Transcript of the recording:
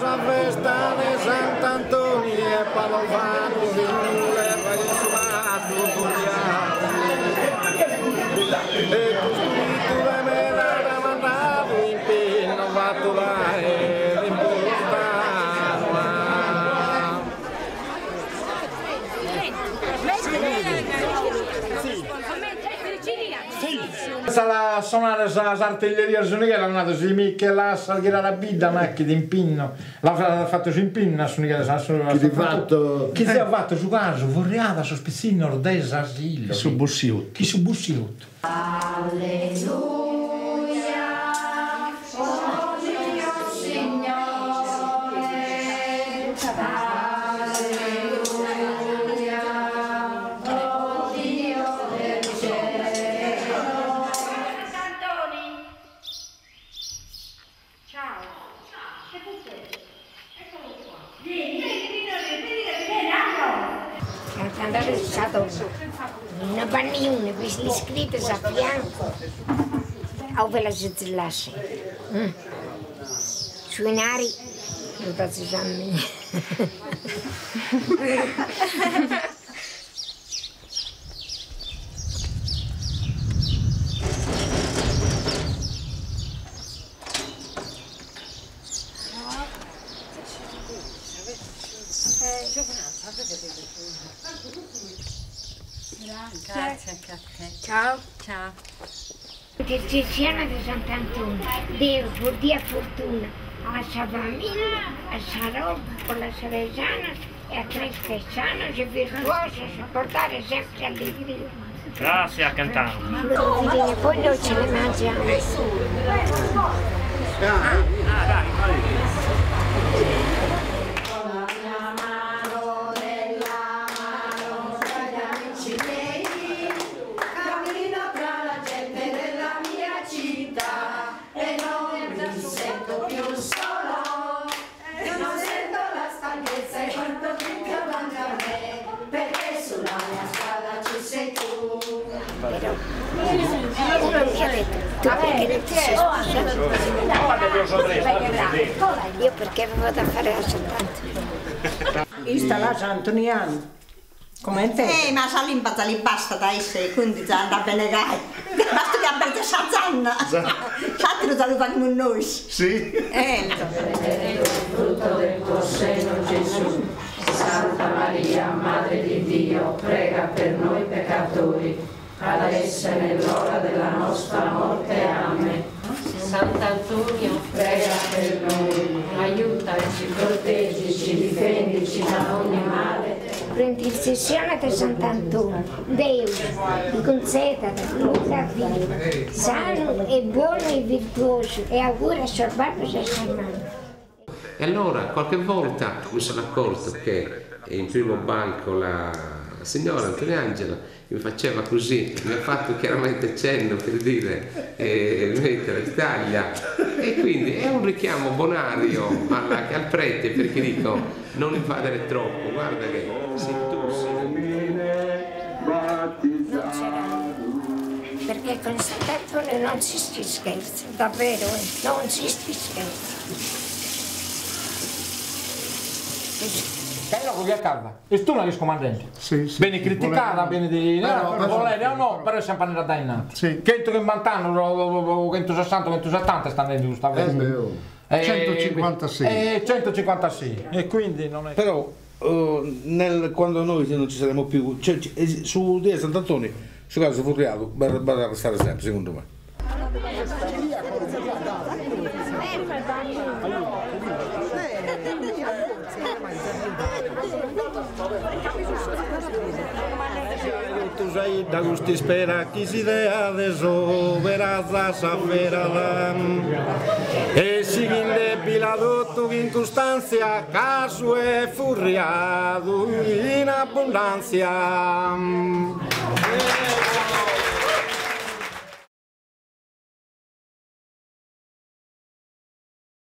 la festa di Sant'Antonio e Padovano le Vagliesulato e costruito da me da mandato in pinno fatto là e a suonare l'artiglieria Sunigella, è nato si mica la salghera la bida, ma che di impinno, l'ha fatto su impinno a Sunigella, che ti fatto? Che ti ha fatto su caso, vorriava su spizzino ordesa asilo. Su bussiut. Chi su bussiut. Alleluia. Andare è stato una pannione, questi iscritti a fianco, o ve la zizzillasse. Suonare, non da zizzillasse. Grazie anche a te. Ciao. Ciao. Intercessione di Sant'Antonio, Dio por dia fortuna alla sua famiglia, a sua roba, con la Salesiana e a tre cristianos e virtuosos a portare sempre allegria. Grazie a cantare. E poi noi ce le mangiamo. Io perché avevo da fare la soltanto. Questa la Sant'Antoniano. Come te? Ma salimpa basta da essere, quindi già andava bene gai. Basta che abbia sa zanna. L'altro te lo fanno noi. Sì? Il frutto del tuo seno, Gesù. Santa Maria, Madre di Dio, prega per noi peccatori, adesso e nell'ora della nostra morte. Amen. Sant'Antonio, prega per noi, aiutaci, proteggici, difendici da ogni male. Per intercessione di Sant'Antonio, Dio ti conceda la vita, sano e buono e virtuoso, e augura a suo babbo e a sua mamma. E allora qualche volta mi sono accorto che in primo banco la signora Antoniangela mi faceva così, mi ha fatto chiaramente cenno per dire mettere l'Italia, e quindi è un richiamo bonario al prete, perché dico non invadere troppo, guarda che sei tu Non c'era, perché con Sant'Antonio non si scherza, davvero, non si scherza. Bello con via calda. E tu non comandante? Sì, sì. Vieni criticata, vieni di... volere o no, però siamo andati da innanzi. Sì. 150 anni, 160, 170 stanno in giusta. 156. 156. E quindi non è... Però quando noi non ci saremo più, cioè, su di Sant'Antonio, su caso Furriato, va restare sempre, secondo me. Tu sei da gusti spera chi si dea desoberazza s'avverada e si indebila tutto in costanza caso e furriato in abbondanza.